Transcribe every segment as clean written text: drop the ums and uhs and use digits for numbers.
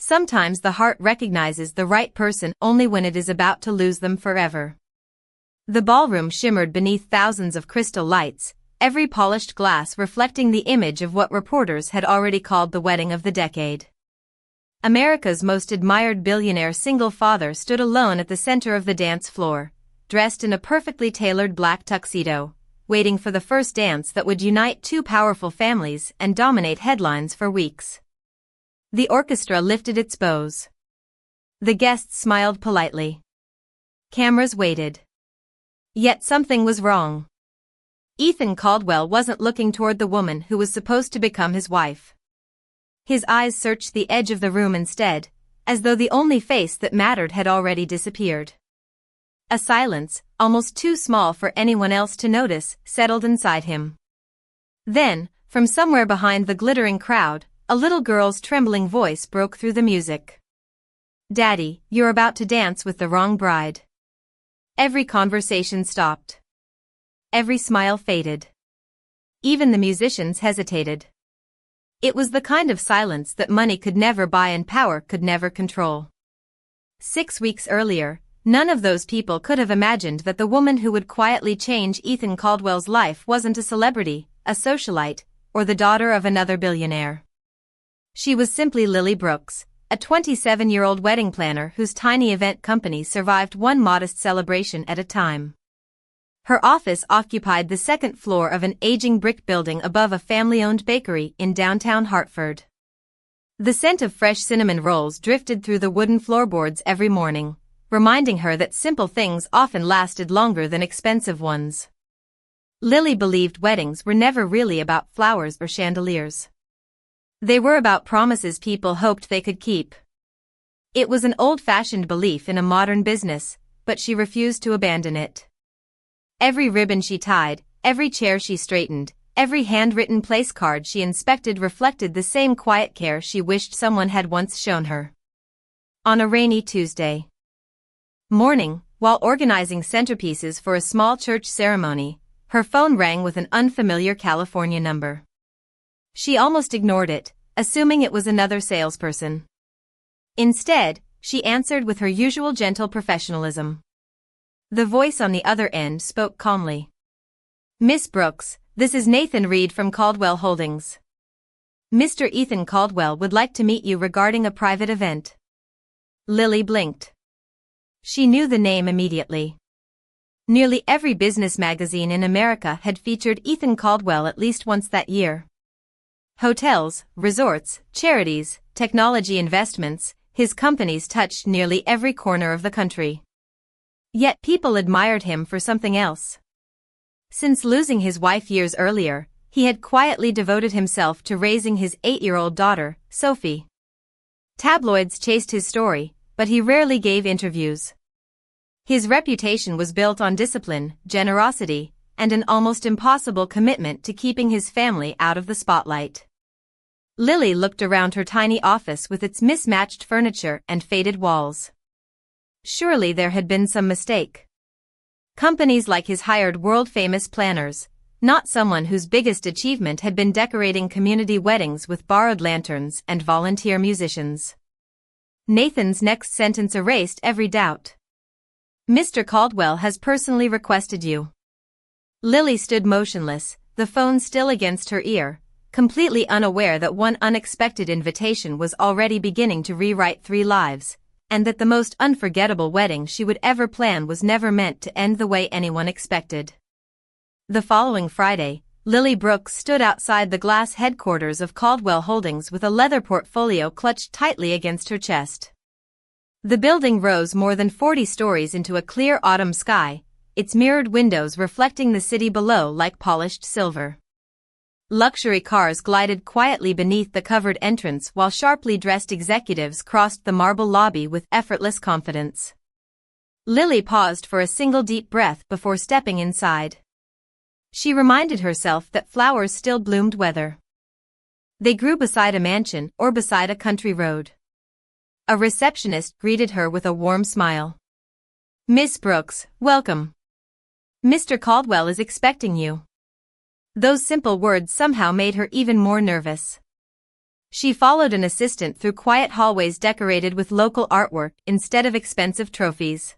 Sometimes the heart recognizes the right person only when it is about to lose them forever. The ballroom shimmered beneath thousands of crystal lights, every polished glass reflecting the image of what reporters had already called the wedding of the decade. America's most admired billionaire single father stood alone at the center of the dance floor, dressed in a perfectly tailored black tuxedo, waiting for the first dance that would unite two powerful families and dominate headlines for weeks. The orchestra lifted its bows. The guests smiled politely. Cameras waited. Yet something was wrong. Ethan Caldwell wasn't looking toward the woman who was supposed to become his wife. His eyes searched the edge of the room instead, as though the only face that mattered had already disappeared. A silence, almost too small for anyone else to notice, settled inside him. Then, from somewhere behind the glittering crowd, a little girl's trembling voice broke through the music. "Daddy, you're about to dance with the wrong bride." Every conversation stopped. Every smile faded. Even the musicians hesitated. It was the kind of silence that money could never buy and power could never control. 6 weeks earlier, none of those people could have imagined that the woman who would quietly change Ethan Caldwell's life wasn't a celebrity, a socialite, or the daughter of another billionaire. She was simply Lily Brooks, a 27-year-old wedding planner whose tiny event company survived one modest celebration at a time. Her office occupied the second floor of an aging brick building above a family-owned bakery in downtown Hartford. The scent of fresh cinnamon rolls drifted through the wooden floorboards every morning, reminding her that simple things often lasted longer than expensive ones. Lily believed weddings were never really about flowers or chandeliers. They were about promises people hoped they could keep. It was an old-fashioned belief in a modern business, but she refused to abandon it. Every ribbon she tied, every chair she straightened, every handwritten place card she inspected reflected the same quiet care she wished someone had once shown her. On a rainy Tuesday morning, while organizing centerpieces for a small church ceremony, her phone rang with an unfamiliar California number. She almost ignored it, assuming it was another salesperson. Instead, she answered with her usual gentle professionalism. The voice on the other end spoke calmly. "Miss Brooks, this is Nathan Reed from Caldwell Holdings. Mr. Ethan Caldwell would like to meet you regarding a private event." Lily blinked. She knew the name immediately. Nearly every business magazine in America had featured Ethan Caldwell at least once that year. Hotels, resorts, charities, technology investments, his companies touched nearly every corner of the country. Yet people admired him for something else. Since losing his wife years earlier, he had quietly devoted himself to raising his 8-year-old daughter, Sophie. Tabloids chased his story, but he rarely gave interviews. His reputation was built on discipline, generosity, and an almost impossible commitment to keeping his family out of the spotlight. Lily looked around her tiny office with its mismatched furniture and faded walls. Surely there had been some mistake. Companies like his hired world-famous planners, not someone whose biggest achievement had been decorating community weddings with borrowed lanterns and volunteer musicians. Nathan's next sentence erased every doubt. "Mr. Caldwell has personally requested you." Lily stood motionless, the phone still against her ear, completely unaware that one unexpected invitation was already beginning to rewrite 3 lives, and that the most unforgettable wedding she would ever plan was never meant to end the way anyone expected. The following Friday, Lily Brooks stood outside the glass headquarters of Caldwell Holdings with a leather portfolio clutched tightly against her chest. The building rose more than 40 stories into a clear autumn sky, its mirrored windows reflecting the city below like polished silver. Luxury cars glided quietly beneath the covered entrance while sharply dressed executives crossed the marble lobby with effortless confidence. Lily paused for a single deep breath before stepping inside. She reminded herself that flowers still bloomed whether they grew beside a mansion or beside a country road. A receptionist greeted her with a warm smile. "Miss Brooks, welcome. Mr. Caldwell is expecting you." Those simple words somehow made her even more nervous. She followed an assistant through quiet hallways decorated with local artwork instead of expensive trophies.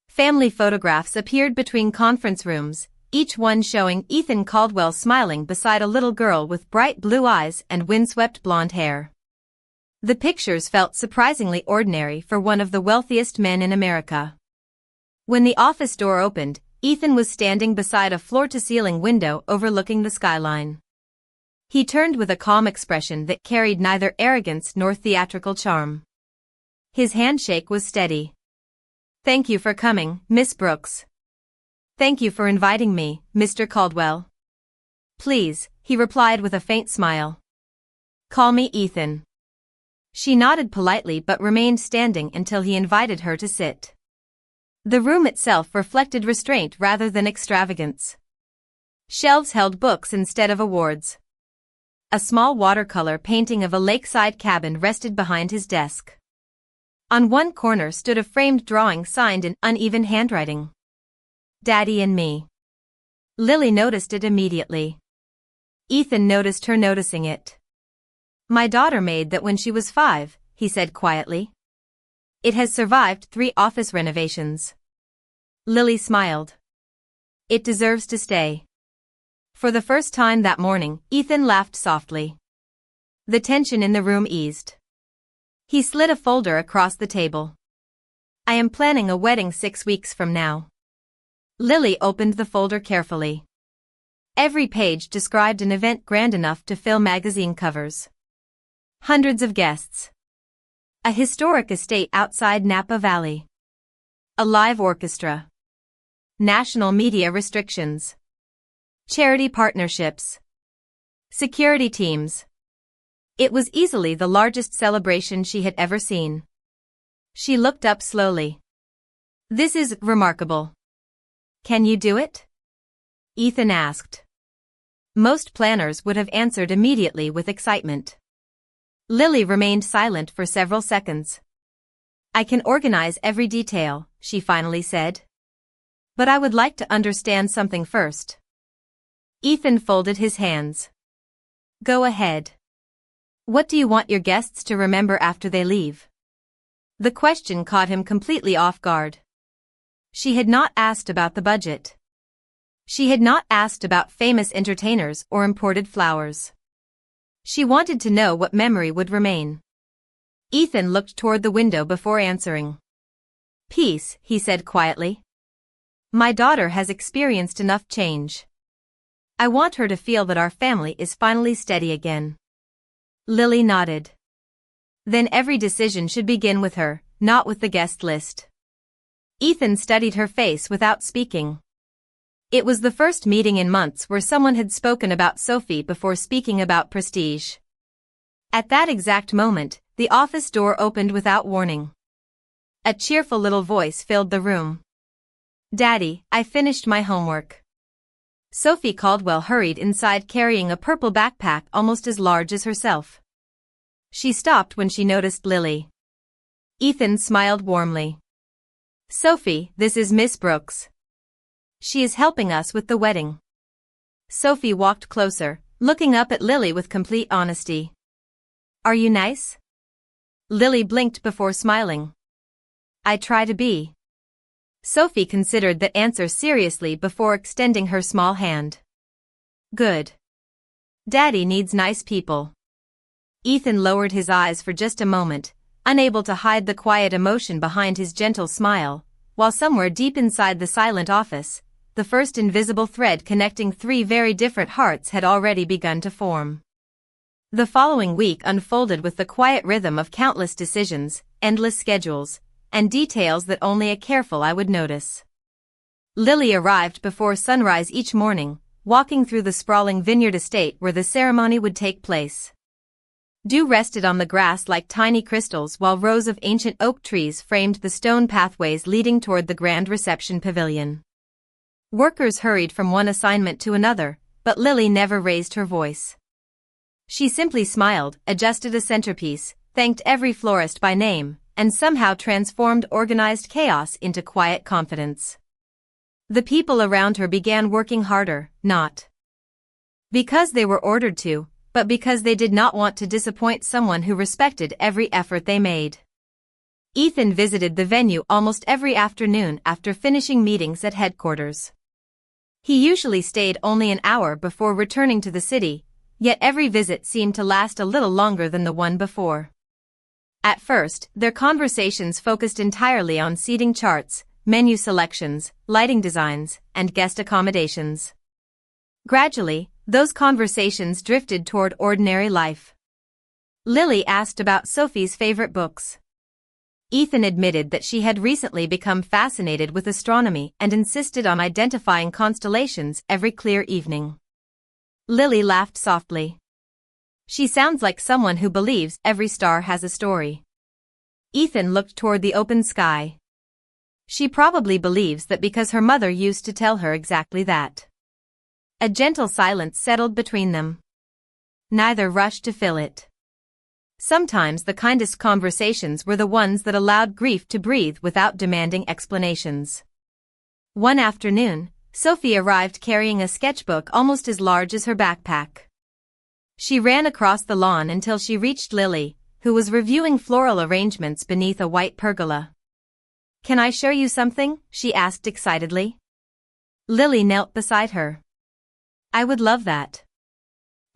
Family photographs appeared between conference rooms, each one showing Ethan Caldwell smiling beside a little girl with bright blue eyes and windswept blonde hair. The pictures felt surprisingly ordinary for one of the wealthiest men in America. When the office door opened, Ethan was standing beside a floor-to-ceiling window overlooking the skyline. He turned with a calm expression that carried neither arrogance nor theatrical charm. His handshake was steady. "Thank you for coming, Miss Brooks." "Thank you for inviting me, Mr. Caldwell." "Please," he replied with a faint smile. "Call me Ethan." She nodded politely but remained standing until he invited her to sit. The room itself reflected restraint rather than extravagance. Shelves held books instead of awards. A small watercolor painting of a lakeside cabin rested behind his desk. On one corner stood a framed drawing signed in uneven handwriting. "Daddy and Me." Lily noticed it immediately. Ethan noticed her noticing it. "My daughter made that when she was 5, he said quietly. "It has survived 3 office renovations." Lily smiled. "It deserves to stay." For the first time that morning, Ethan laughed softly. The tension in the room eased. He slid a folder across the table. "I am planning a wedding 6 weeks from now." Lily opened the folder carefully. Every page described an event grand enough to fill magazine covers. Hundreds of guests. A historic estate outside Napa Valley. A live orchestra. National media restrictions. Charity partnerships. Security teams. It was easily the largest celebration she had ever seen. She looked up slowly. "This is remarkable. Can you do it?" Ethan asked. Most planners would have answered immediately with excitement. Lily remained silent for several seconds. "I can organize every detail," she finally said. "But I would like to understand something first." Ethan folded his hands. "Go ahead. What do you want your guests to remember after they leave?" The question caught him completely off guard. She had not asked about the budget. She had not asked about famous entertainers or imported flowers. She wanted to know what memory would remain. Ethan looked toward the window before answering. "Peace," he said quietly. "My daughter has experienced enough change. I want her to feel that our family is finally steady again." Lily nodded. "Then every decision should begin with her, not with the guest list." Ethan studied her face without speaking. It was the first meeting in months where someone had spoken about Sophie before speaking about prestige. At that exact moment, the office door opened without warning. A cheerful little voice filled the room. "Daddy, I finished my homework." Sophie Caldwell hurried inside carrying a purple backpack almost as large as herself. She stopped when she noticed Lily. Ethan smiled warmly. "Sophie, this is Miss Brooks. She is helping us with the wedding." Sophie walked closer, looking up at Lily with complete honesty. "Are you nice?" Lily blinked before smiling. "I try to be." Sophie considered that answer seriously before extending her small hand. "Good. Daddy needs nice people." Ethan lowered his eyes for just a moment, unable to hide the quiet emotion behind his gentle smile, while somewhere deep inside the silent office, the first invisible thread connecting 3 very different hearts had already begun to form. The following week unfolded with the quiet rhythm of countless decisions, endless schedules, and details that only a careful eye would notice. Lily arrived before sunrise each morning, walking through the sprawling vineyard estate where the ceremony would take place. Dew rested on the grass like tiny crystals while rows of ancient oak trees framed the stone pathways leading toward the grand reception pavilion. Workers hurried from one assignment to another, but Lily never raised her voice. She simply smiled, adjusted a centerpiece, thanked every florist by name, and somehow transformed organized chaos into quiet confidence. The people around her began working harder, not because they were ordered to, but because they did not want to disappoint someone who respected every effort they made. Ethan visited the venue almost every afternoon after finishing meetings at headquarters. He usually stayed only an hour before returning to the city, yet every visit seemed to last a little longer than the one before. At first, their conversations focused entirely on seating charts, menu selections, lighting designs, and guest accommodations. Gradually, those conversations drifted toward ordinary life. Lily asked about Sophie's favorite books. Ethan admitted that she had recently become fascinated with astronomy and insisted on identifying constellations every clear evening. Lily laughed softly. She sounds like someone who believes every star has a story. Ethan looked toward the open sky. She probably believes that because her mother used to tell her exactly that. A gentle silence settled between them. Neither rushed to fill it. Sometimes the kindest conversations were the ones that allowed grief to breathe without demanding explanations. One afternoon, Sophie arrived carrying a sketchbook almost as large as her backpack. She ran across the lawn until she reached Lily, who was reviewing floral arrangements beneath a white pergola. "Can I show you something?" she asked excitedly. Lily knelt beside her. "I would love that."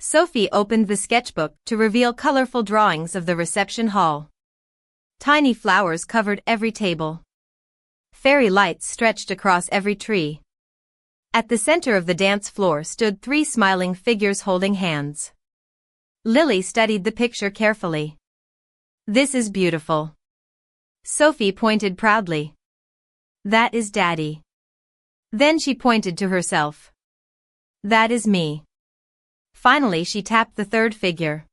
Sophie opened the sketchbook to reveal colorful drawings of the reception hall. Tiny flowers covered every table. Fairy lights stretched across every tree. At the center of the dance floor stood 3 smiling figures holding hands. Lily studied the picture carefully. "This is beautiful." Sophie pointed proudly. "That is Daddy." Then she pointed to herself. "That is me." Finally she tapped the 3rd figure.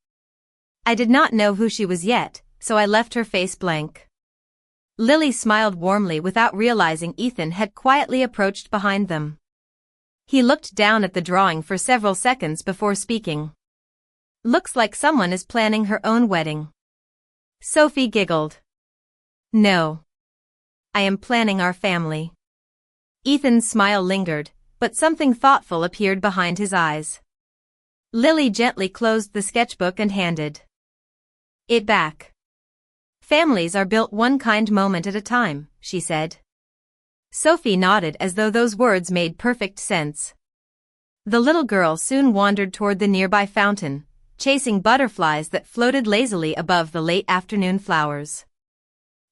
"I did not know who she was yet, so I left her face blank." Lily smiled warmly without realizing Ethan had quietly approached behind them. He looked down at the drawing for several seconds before speaking. "Looks like someone is planning her own wedding." Sophie giggled. "No. I am planning our family." Ethan's smile lingered, but something thoughtful appeared behind his eyes. Lily gently closed the sketchbook and handed it back. "Families are built one kind moment at a time," she said. Sophie nodded as though those words made perfect sense. The little girl soon wandered toward the nearby fountain, chasing butterflies that floated lazily above the late afternoon flowers.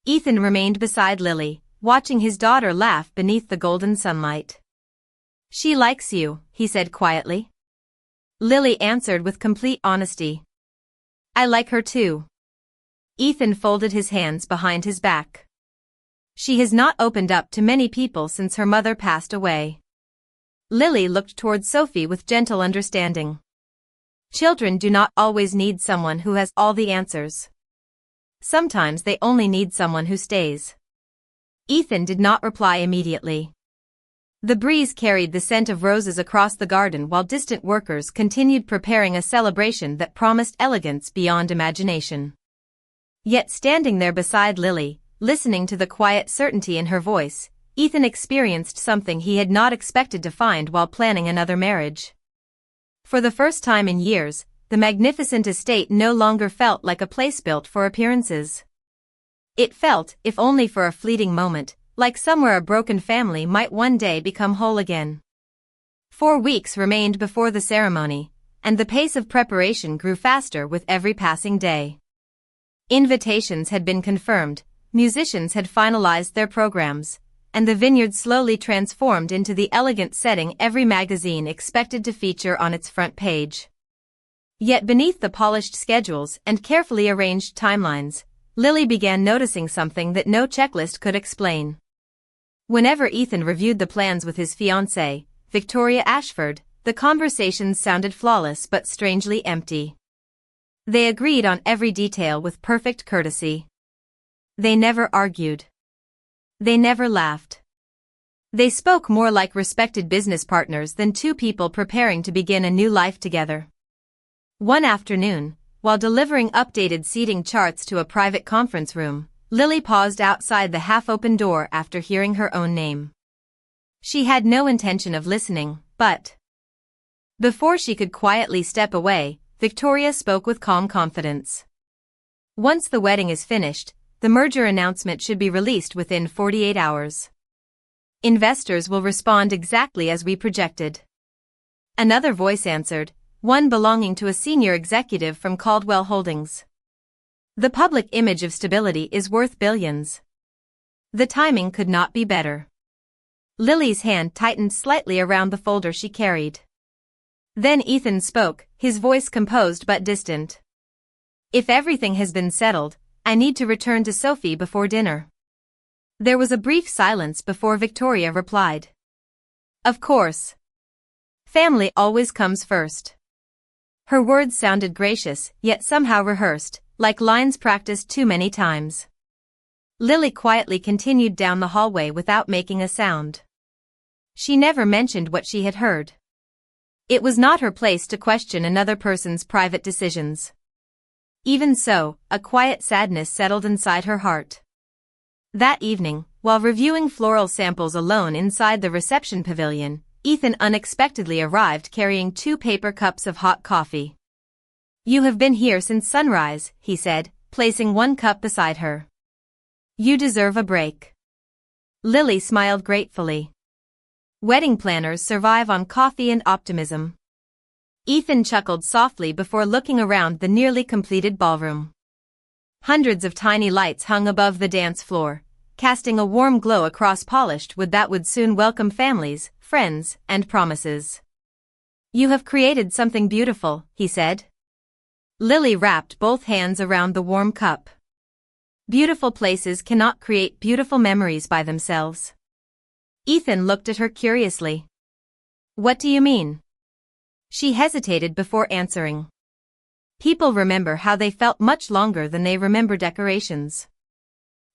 Ethan remained beside Lily, watching his daughter laugh beneath the golden sunlight. "She likes you," he said quietly. Lily answered with complete honesty. "I like her too." Ethan folded his hands behind his back. "She has not opened up to many people since her mother passed away." Lily looked toward Sophie with gentle understanding. Children do not always need someone who has all the answers. Sometimes they only need someone who stays. Ethan did not reply immediately. The breeze carried the scent of roses across the garden while distant workers continued preparing a celebration that promised elegance beyond imagination. Yet standing there beside Lily, listening to the quiet certainty in her voice, Ethan experienced something he had not expected to find while planning another marriage. For the first time in years, the magnificent estate no longer felt like a place built for appearances. It felt, if only for a fleeting moment, like somewhere a broken family might one day become whole again. 4 weeks remained before the ceremony, and the pace of preparation grew faster with every passing day. Invitations had been confirmed, musicians had finalized their programs, and the vineyard slowly transformed into the elegant setting every magazine expected to feature on its front page. Yet beneath the polished schedules and carefully arranged timelines, Lily began noticing something that no checklist could explain. Whenever Ethan reviewed the plans with his fiancée, Victoria Ashford, the conversations sounded flawless but strangely empty. They agreed on every detail with perfect courtesy. They never argued. They never laughed. They spoke more like respected business partners than 2 people preparing to begin a new life together. One afternoon, while delivering updated seating charts to a private conference room, Lily paused outside the half-open door after hearing her own name. She had no intention of listening, but before she could quietly step away, Victoria spoke with calm confidence. Once the wedding is finished, the merger announcement should be released within 48 hours. Investors will respond exactly as we projected. Another voice answered, one belonging to a senior executive from Caldwell Holdings. The public image of stability is worth billions. The timing could not be better. Lily's hand tightened slightly around the folder she carried. Then Ethan spoke, his voice composed but distant. If everything has been settled, I need to return to Sophie before dinner. There was a brief silence before Victoria replied. Of course. Family always comes first. Her words sounded gracious, yet somehow rehearsed, like lines practiced too many times. Lily quietly continued down the hallway without making a sound. She never mentioned what she had heard. It was not her place to question another person's private decisions. Even so, a quiet sadness settled inside her heart. That evening, while reviewing floral samples alone inside the reception pavilion, Ethan unexpectedly arrived carrying 2 paper cups of hot coffee. You have been here since sunrise, he said, placing 1 cup beside her. You deserve a break. Lily smiled gratefully. Wedding planners survive on coffee and optimism. Ethan chuckled softly before looking around the nearly completed ballroom. Hundreds of tiny lights hung above the dance floor, casting a warm glow across polished wood that would soon welcome families, friends, and promises. You have created something beautiful, he said. Lily wrapped both hands around the warm cup. Beautiful places cannot create beautiful memories by themselves. Ethan looked at her curiously. What do you mean? She hesitated before answering. People remember how they felt much longer than they remember decorations.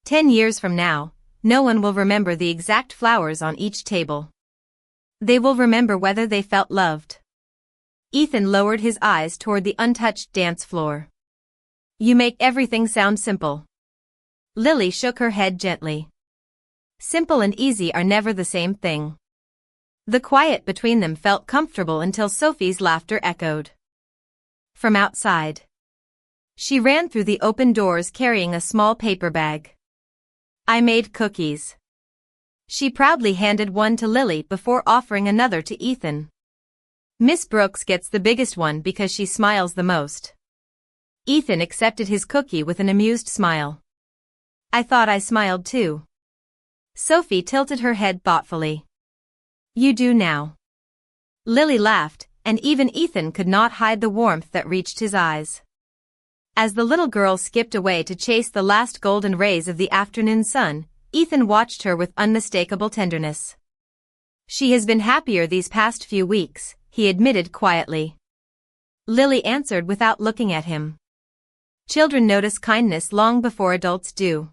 10 years from now, no one will remember the exact flowers on each table. They will remember whether they felt loved. Ethan lowered his eyes toward the untouched dance floor. You make everything sound simple. Lily shook her head gently. Simple and easy are never the same thing. The quiet between them felt comfortable until Sophie's laughter echoed. From outside. She ran through the open doors carrying a small paper bag. I made cookies. She proudly handed one to Lily before offering another to Ethan. Miss Brooks gets the biggest one because she smiles the most. Ethan accepted his cookie with an amused smile. I thought I smiled too. Sophie tilted her head thoughtfully. You do now. Lily laughed, and even Ethan could not hide the warmth that reached his eyes. As the little girl skipped away to chase the last golden rays of the afternoon sun, Ethan watched her with unmistakable tenderness. She has been happier these past few weeks, he admitted quietly. Lily answered without looking at him. Children notice kindness long before adults do.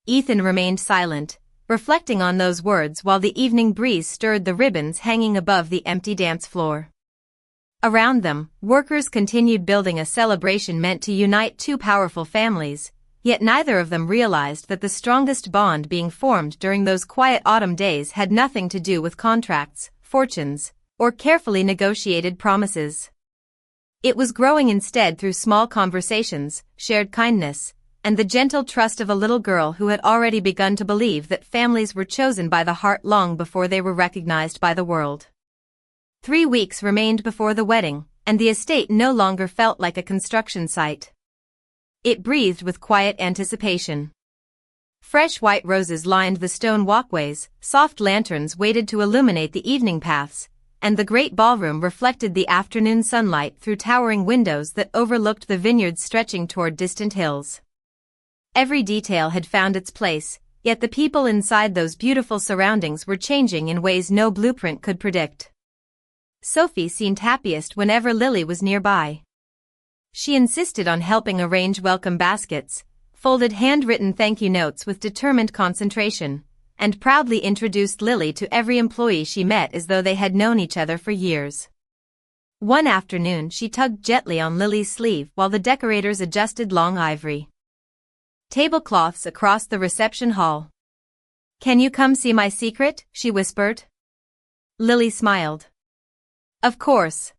Ethan remained silent, reflecting on those words while the evening breeze stirred the ribbons hanging above the empty dance floor. Around them, workers continued building a celebration meant to unite 2 powerful families, yet neither of them realized that the strongest bond being formed during those quiet autumn days had nothing to do with contracts, fortunes, or carefully negotiated promises. It was growing instead through small conversations, shared kindness, and the gentle trust of a little girl who had already begun to believe that families were chosen by the heart long before they were recognized by the world. 3 weeks remained before the wedding, and the estate no longer felt like a construction site. It breathed with quiet anticipation. Fresh white roses lined the stone walkways, soft lanterns waited to illuminate the evening paths, and the great ballroom reflected the afternoon sunlight through towering windows that overlooked the vineyards stretching toward distant hills. Every detail had found its place, yet the people inside those beautiful surroundings were changing in ways no blueprint could predict. Sophie seemed happiest whenever Lily was nearby. She insisted on helping arrange welcome baskets, folded handwritten thank you notes with determined concentration, and proudly introduced Lily to every employee she met as though they had known each other for years. One afternoon she tugged gently on Lily's sleeve while the decorators adjusted long ivory tablecloths across the reception hall. Can you come see my secret? She whispered. Lily smiled. Of course.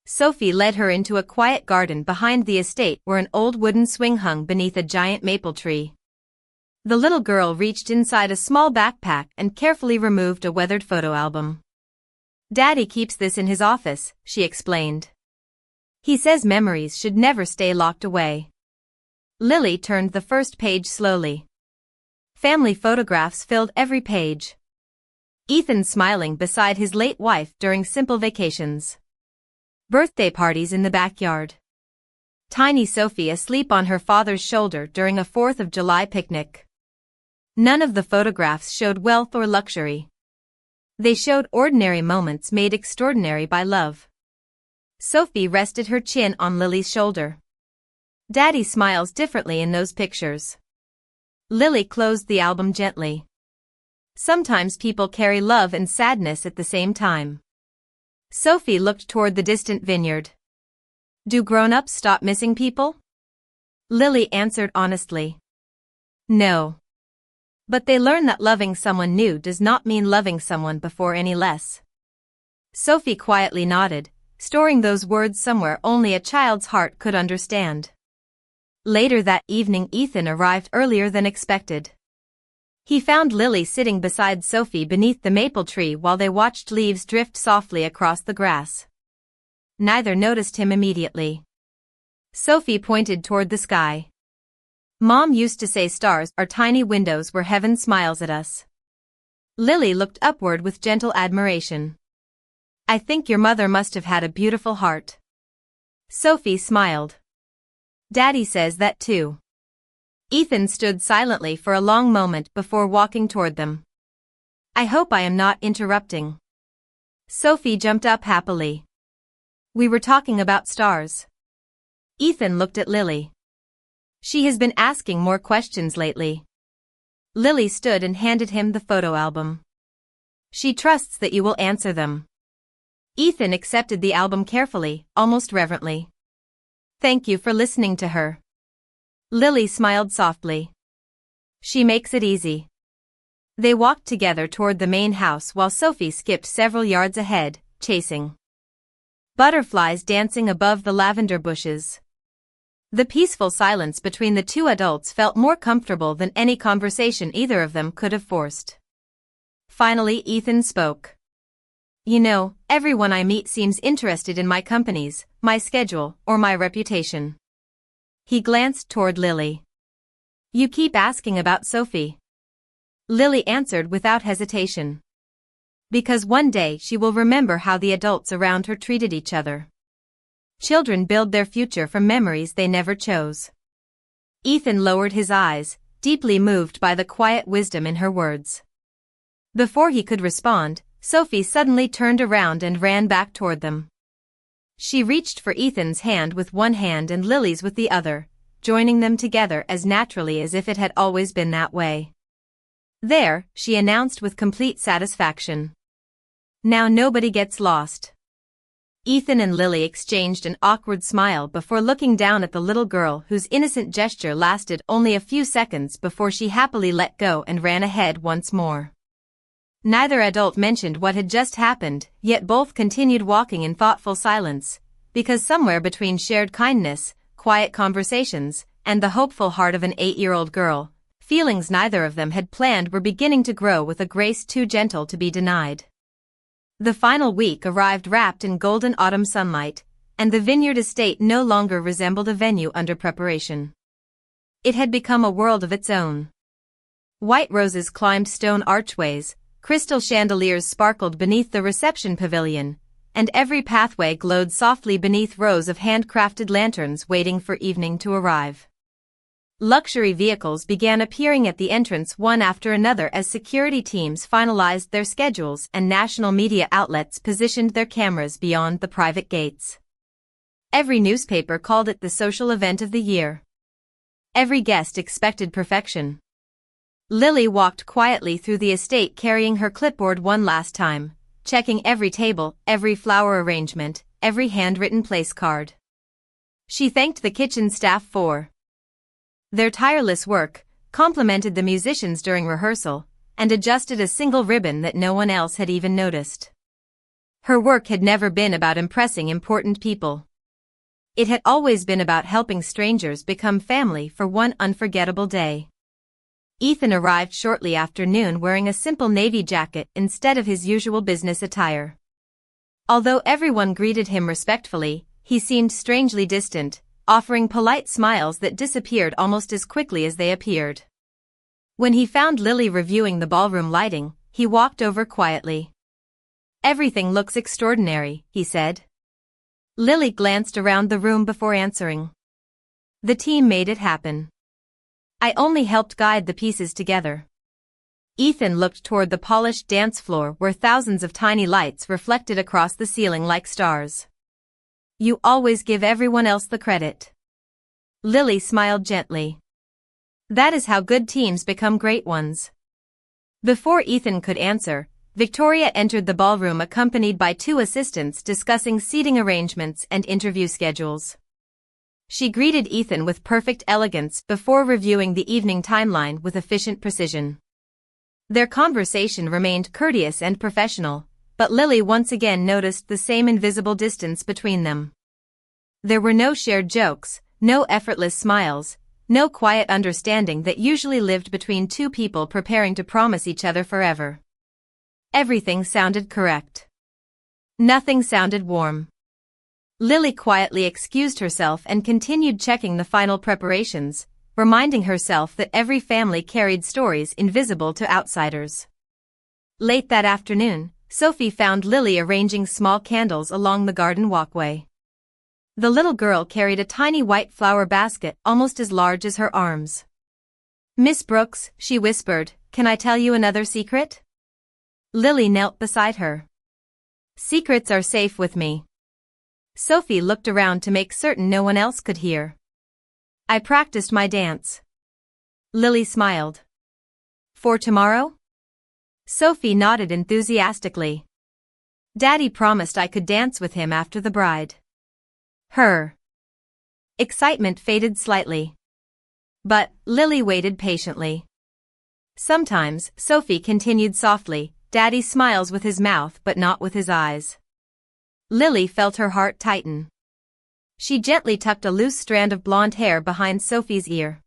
Sophie led her into a quiet garden behind the estate where an old wooden swing hung beneath a giant maple tree. The little girl reached inside a small backpack and carefully removed a weathered photo album. "Daddy keeps this in his office," she explained. "He says memories should never stay locked away." Lily turned the first page slowly. Family photographs filled every page. Ethan smiling beside his late wife during simple vacations. Birthday parties in the backyard. Tiny Sophie asleep on her father's shoulder during a 4th of July picnic. None of the photographs showed wealth or luxury. They showed ordinary moments made extraordinary by love. Sophie rested her chin on Lily's shoulder. "Daddy smiles differently in those pictures." Lily closed the album gently. "Sometimes people carry love and sadness at the same time." Sophie looked toward the distant vineyard. "Do grown-ups stop missing people?" Lily answered honestly. "No. But they learn that loving someone new does not mean loving someone before any less." Sophie quietly nodded, storing those words somewhere only a child's heart could understand. Later that evening, Ethan arrived earlier than expected. He found Lily sitting beside Sophie beneath the maple tree while they watched leaves drift softly across the grass. Neither noticed him immediately. Sophie pointed toward the sky. "Mom used to say stars are tiny windows where heaven smiles at us." Lily looked upward with gentle admiration. "I think your mother must have had a beautiful heart." Sophie smiled. "Daddy says that too." Ethan stood silently for a long moment before walking toward them. "I hope I am not interrupting." Sophie jumped up happily. "We were talking about stars." Ethan looked at Lily. "She has been asking more questions lately." Lily stood and handed him the photo album. "She trusts that you will answer them." Ethan accepted the album carefully, almost reverently. "Thank you for listening to her." Lily smiled softly. "She makes it easy." They walked together toward the main house while Sophie skipped several yards ahead, chasing butterflies dancing above the lavender bushes. The peaceful silence between the two adults felt more comfortable than any conversation either of them could have forced. Finally, Ethan spoke. "You know, everyone I meet seems interested in my companies, my schedule, or my reputation." He glanced toward Lily. "You keep asking about Sophie." Lily answered without hesitation. "Because one day she will remember how the adults around her treated each other. Children build their future from memories they never chose." Ethan lowered his eyes, deeply moved by the quiet wisdom in her words. Before he could respond, Sophie suddenly turned around and ran back toward them. She reached for Ethan's hand with one hand and Lily's with the other, joining them together as naturally as if it had always been that way. "There," she announced with complete satisfaction. "Now nobody gets lost." Ethan and Lily exchanged an awkward smile before looking down at the little girl whose innocent gesture lasted only a few seconds before she happily let go and ran ahead once more. Neither adult mentioned what had just happened, yet both continued walking in thoughtful silence, because somewhere between shared kindness, quiet conversations, and the hopeful heart of an 8-year-old girl, feelings neither of them had planned were beginning to grow with a grace too gentle to be denied. The final week arrived wrapped in golden autumn sunlight, and the vineyard estate no longer resembled a venue under preparation. It had become a world of its own. White roses climbed stone archways, crystal chandeliers sparkled beneath the reception pavilion, and every pathway glowed softly beneath rows of handcrafted lanterns waiting for evening to arrive. Luxury vehicles began appearing at the entrance one after another as security teams finalized their schedules and national media outlets positioned their cameras beyond the private gates. Every newspaper called it the social event of the year. Every guest expected perfection. Lily walked quietly through the estate carrying her clipboard one last time, checking every table, every flower arrangement, every handwritten place card. She thanked the kitchen staff for their tireless work, complimented the musicians during rehearsal, and adjusted a single ribbon that no one else had even noticed. Her work had never been about impressing important people. It had always been about helping strangers become family for one unforgettable day. Ethan arrived shortly after noon wearing a simple navy jacket instead of his usual business attire. Although everyone greeted him respectfully, he seemed strangely distant, offering polite smiles that disappeared almost as quickly as they appeared. When he found Lily reviewing the ballroom lighting, he walked over quietly. "Everything looks extraordinary," he said. Lily glanced around the room before answering. "The team made it happen. I only helped guide the pieces together." Ethan looked toward the polished dance floor where thousands of tiny lights reflected across the ceiling like stars. "You always give everyone else the credit." Lily smiled gently. "That is how good teams become great ones." Before Ethan could answer, Victoria entered the ballroom accompanied by two assistants discussing seating arrangements and interview schedules. She greeted Ethan with perfect elegance before reviewing the evening timeline with efficient precision. Their conversation remained courteous and professional, but Lily once again noticed the same invisible distance between them. There were no shared jokes, no effortless smiles, no quiet understanding that usually lived between two people preparing to promise each other forever. Everything sounded correct. Nothing sounded warm. Lily quietly excused herself and continued checking the final preparations, reminding herself that every family carried stories invisible to outsiders. Late that afternoon, Sophie found Lily arranging small candles along the garden walkway. The little girl carried a tiny white flower basket almost as large as her arms. "Miss Brooks," she whispered, "can I tell you another secret?" Lily knelt beside her. "Secrets are safe with me." Sophie looked around to make certain no one else could hear. "I practiced my dance." Lily smiled. "For tomorrow?" Sophie nodded enthusiastically. "Daddy promised I could dance with him after the bride." Her excitement faded slightly. But Lily waited patiently. "Sometimes," Sophie continued softly, "Daddy smiles with his mouth but not with his eyes." Lily felt her heart tighten. She gently tucked a loose strand of blonde hair behind Sophie's ear.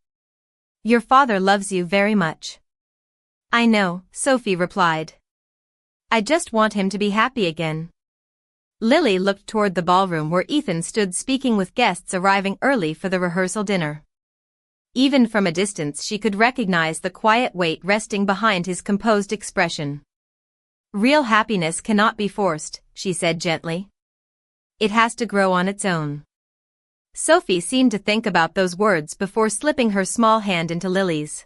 "Your father loves you very much." "I know," Sophie replied. "I just want him to be happy again." Lily looked toward the ballroom where Ethan stood speaking with guests arriving early for the rehearsal dinner. Even from a distance she could recognize the quiet weight resting behind his composed expression. "Real happiness cannot be forced," she said gently. "It has to grow on its own." Sophie seemed to think about those words before slipping her small hand into Lily's.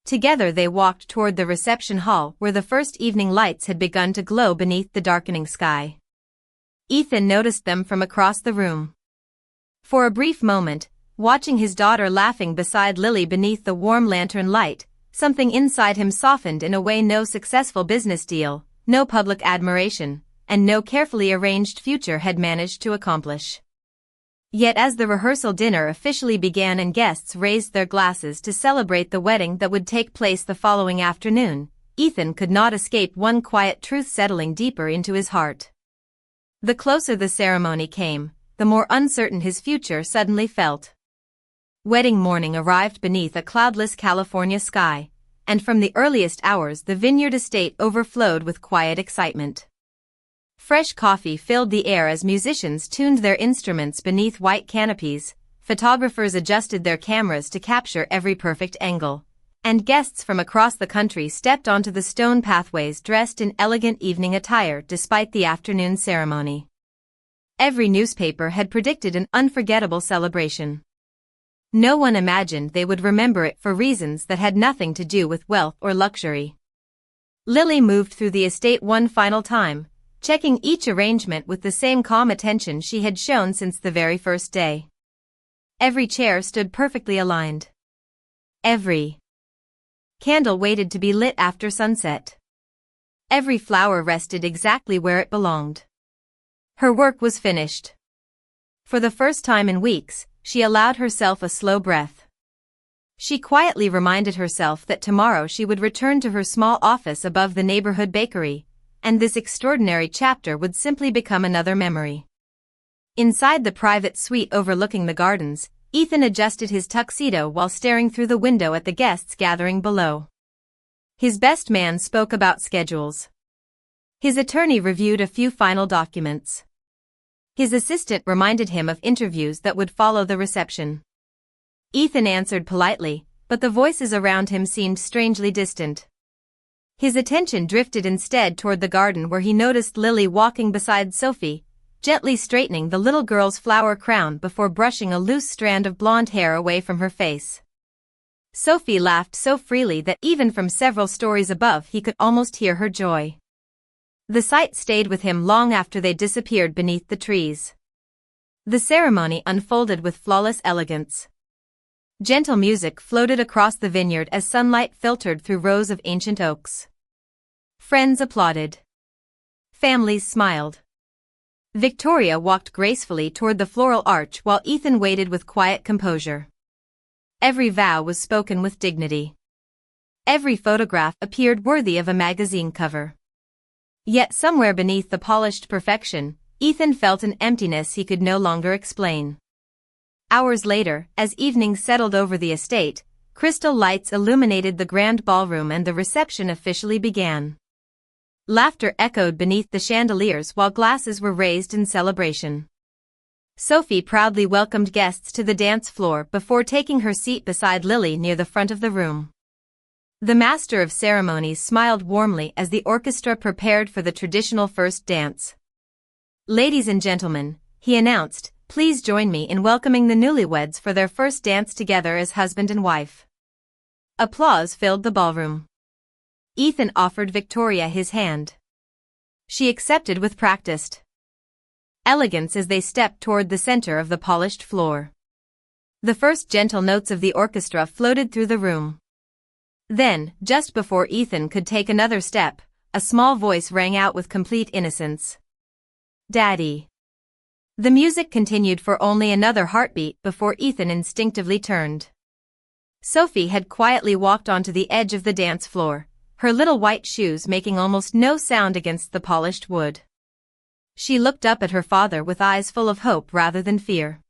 Together they walked toward the reception hall where the first evening lights had begun to glow beneath the darkening sky. Ethan noticed them from across the room. For a brief moment, watching his daughter laughing beside Lily beneath the warm lantern light, something inside him softened in a way no successful business deal, no public admiration, and no carefully arranged future had managed to accomplish. Yet as the rehearsal dinner officially began and guests raised their glasses to celebrate the wedding that would take place the following afternoon, Ethan could not escape one quiet truth settling deeper into his heart. The closer the ceremony came, the more uncertain his future suddenly felt. Wedding morning arrived beneath a cloudless California sky, and from the earliest hours the vineyard estate overflowed with quiet excitement. Fresh coffee filled the air as musicians tuned their instruments beneath white canopies, photographers adjusted their cameras to capture every perfect angle, and guests from across the country stepped onto the stone pathways dressed in elegant evening attire despite the afternoon ceremony. Every newspaper had predicted an unforgettable celebration. No one imagined they would remember it for reasons that had nothing to do with wealth or luxury. Lily moved through the estate one final time, checking each arrangement with the same calm attention she had shown since the very first day. Every chair stood perfectly aligned. Every candle waited to be lit after sunset. Every flower rested exactly where it belonged. Her work was finished. For the first time in weeks, she allowed herself a slow breath. She quietly reminded herself that tomorrow she would return to her small office above the neighborhood bakery, and this extraordinary chapter would simply become another memory. Inside the private suite overlooking the gardens, Ethan adjusted his tuxedo while staring through the window at the guests gathering below. His best man spoke about schedules. His attorney reviewed a few final documents. His assistant reminded him of interviews that would follow the reception. Ethan answered politely, but the voices around him seemed strangely distant. His attention drifted instead toward the garden where he noticed Lily walking beside Sophie, gently straightening the little girl's flower crown before brushing a loose strand of blonde hair away from her face. Sophie laughed so freely that even from several stories above he could almost hear her joy. The sight stayed with him long after they disappeared beneath the trees. The ceremony unfolded with flawless elegance. Gentle music floated across the vineyard as sunlight filtered through rows of ancient oaks. Friends applauded. Families smiled. Victoria walked gracefully toward the floral arch while Ethan waited with quiet composure. Every vow was spoken with dignity. Every photograph appeared worthy of a magazine cover. Yet somewhere beneath the polished perfection, Ethan felt an emptiness he could no longer explain. Hours later, as evening settled over the estate, crystal lights illuminated the grand ballroom and the reception officially began. Laughter echoed beneath the chandeliers while glasses were raised in celebration. Sophie proudly welcomed guests to the dance floor before taking her seat beside Lily near the front of the room. The master of ceremonies smiled warmly as the orchestra prepared for the traditional first dance. "Ladies and gentlemen," he announced, "please join me in welcoming the newlyweds for their first dance together as husband and wife." Applause filled the ballroom. Ethan offered Victoria his hand. She accepted with practiced elegance as they stepped toward the center of the polished floor. The first gentle notes of the orchestra floated through the room. Then, just before Ethan could take another step, a small voice rang out with complete innocence. "Daddy." The music continued for only another heartbeat before Ethan instinctively turned. Sophie had quietly walked onto the edge of the dance floor, her little white shoes making almost no sound against the polished wood. She looked up at her father with eyes full of hope rather than fear.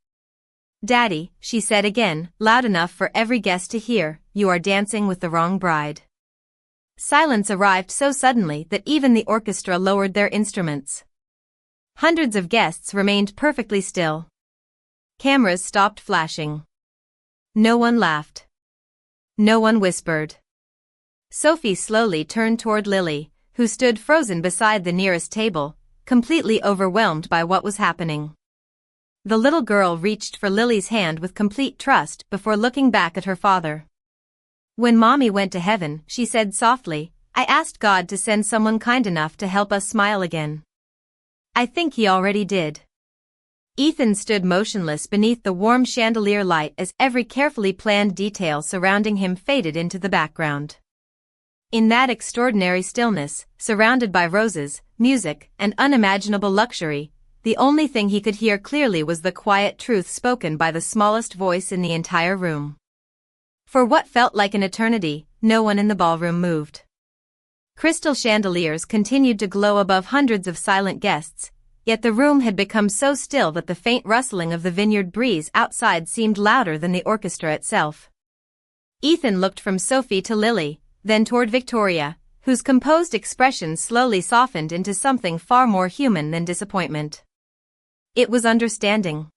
"Daddy," she said again, loud enough for every guest to hear, "you are dancing with the wrong bride." Silence arrived so suddenly that even the orchestra lowered their instruments. Hundreds of guests remained perfectly still. Cameras stopped flashing. No one laughed. No one whispered. Sophie slowly turned toward Lily, who stood frozen beside the nearest table, completely overwhelmed by what was happening. The little girl reached for Lily's hand with complete trust before looking back at her father. "When Mommy went to heaven," she said softly, "I asked God to send someone kind enough to help us smile again. I think He already did." Ethan stood motionless beneath the warm chandelier light as every carefully planned detail surrounding him faded into the background. In that extraordinary stillness, surrounded by roses, music, and unimaginable luxury, the only thing he could hear clearly was the quiet truth spoken by the smallest voice in the entire room. For what felt like an eternity, no one in the ballroom moved. Crystal chandeliers continued to glow above hundreds of silent guests, yet the room had become so still that the faint rustling of the vineyard breeze outside seemed louder than the orchestra itself. Ethan looked from Sophie to Lily, then toward Victoria, whose composed expression slowly softened into something far more human than disappointment. It was understanding.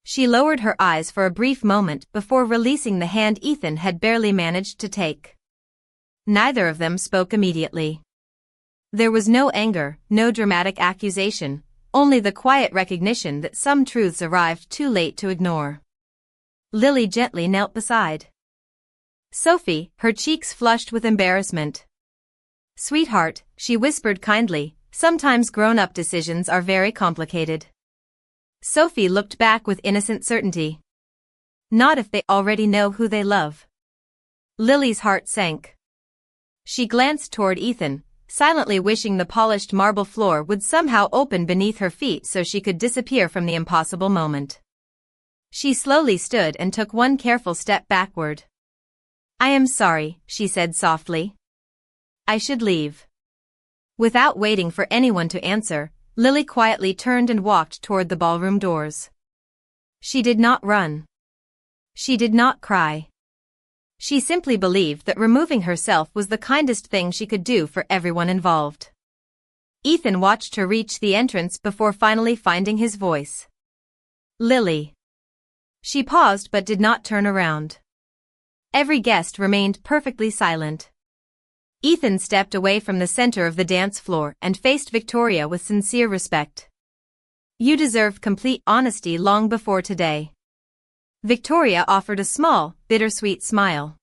She lowered her eyes for a brief moment before releasing the hand Ethan had barely managed to take. Neither of them spoke immediately. There was no anger, no dramatic accusation, only the quiet recognition that some truths arrived too late to ignore. Lily gently knelt beside Sophie, her cheeks flushed with embarrassment. "Sweetheart," she whispered kindly, "sometimes grown-up decisions are very complicated." Sophie looked back with innocent certainty. "Not if they already know who they love." Lily's heart sank. She glanced toward Ethan, silently wishing the polished marble floor would somehow open beneath her feet so she could disappear from the impossible moment. She slowly stood and took one careful step backward. "I am sorry," she said softly. "I should leave." Without waiting for anyone to answer, Lily quietly turned and walked toward the ballroom doors. She did not run. She did not cry. She simply believed that removing herself was the kindest thing she could do for everyone involved. Ethan watched her reach the entrance before finally finding his voice. Lily. She paused but did not turn around. Every guest remained perfectly silent. Ethan stepped away from the center of the dance floor and faced Victoria with sincere respect. You deserved complete honesty long before today. Victoria offered a small, bittersweet smile.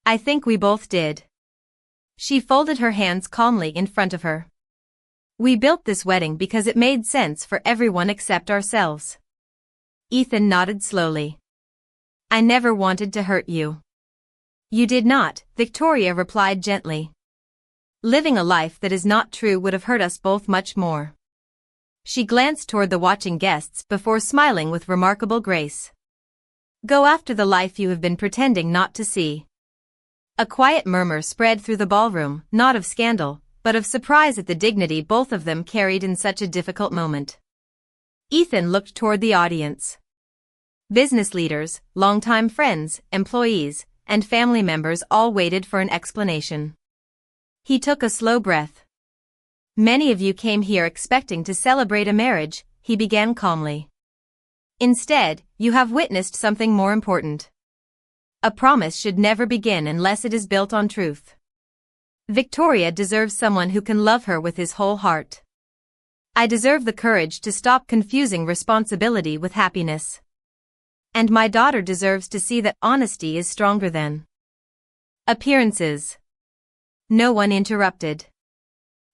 I think we both did. She folded her hands calmly in front of her. We built this wedding because it made sense for everyone except ourselves. Ethan nodded slowly. I never wanted to hurt you. You did not, Victoria replied gently. Living a life that is not true would have hurt us both much more. She glanced toward the watching guests before smiling with remarkable grace. Go after the life you have been pretending not to see. A quiet murmur spread through the ballroom, not of scandal, but of surprise at the dignity both of them carried in such a difficult moment. Ethan looked toward the audience. Business leaders, longtime friends, employees, and family members all waited for an explanation. He took a slow breath. Many of you came here expecting to celebrate a marriage, he began calmly. Instead, you have witnessed something more important. A promise should never begin unless it is built on truth. Victoria deserves someone who can love her with his whole heart. I deserve the courage to stop confusing responsibility with happiness. And my daughter deserves to see that honesty is stronger than appearances. No one interrupted.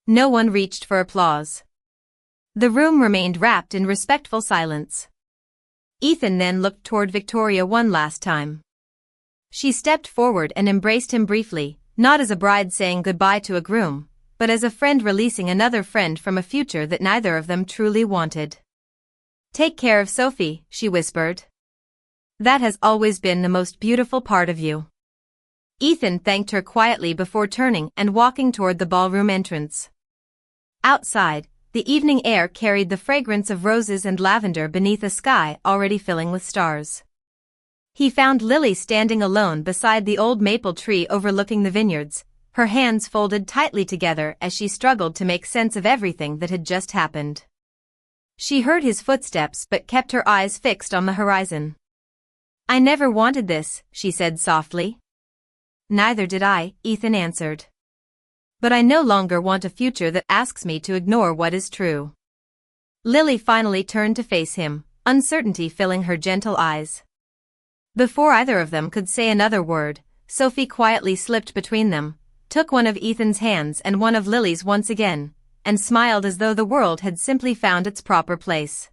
No one reached for applause. The room remained wrapped in respectful silence. Ethan then looked toward Victoria one last time. She stepped forward and embraced him briefly, not as a bride saying goodbye to a groom, but as a friend releasing another friend from a future that neither of them truly wanted. Take care of Sophie, she whispered. That has always been the most beautiful part of you. Ethan thanked her quietly before turning and walking toward the ballroom entrance. Outside, the evening air carried the fragrance of roses and lavender beneath a sky already filling with stars. He found Lily standing alone beside the old maple tree overlooking the vineyards, her hands folded tightly together as she struggled to make sense of everything that had just happened. She heard his footsteps but kept her eyes fixed on the horizon. I never wanted this, she said softly. Neither did I, Ethan answered. But I no longer want a future that asks me to ignore what is true. Lily finally turned to face him, uncertainty filling her gentle eyes. Before either of them could say another word, Sophie quietly slipped between them, took one of Ethan's hands and one of Lily's once again, and smiled as though the world had simply found its proper place.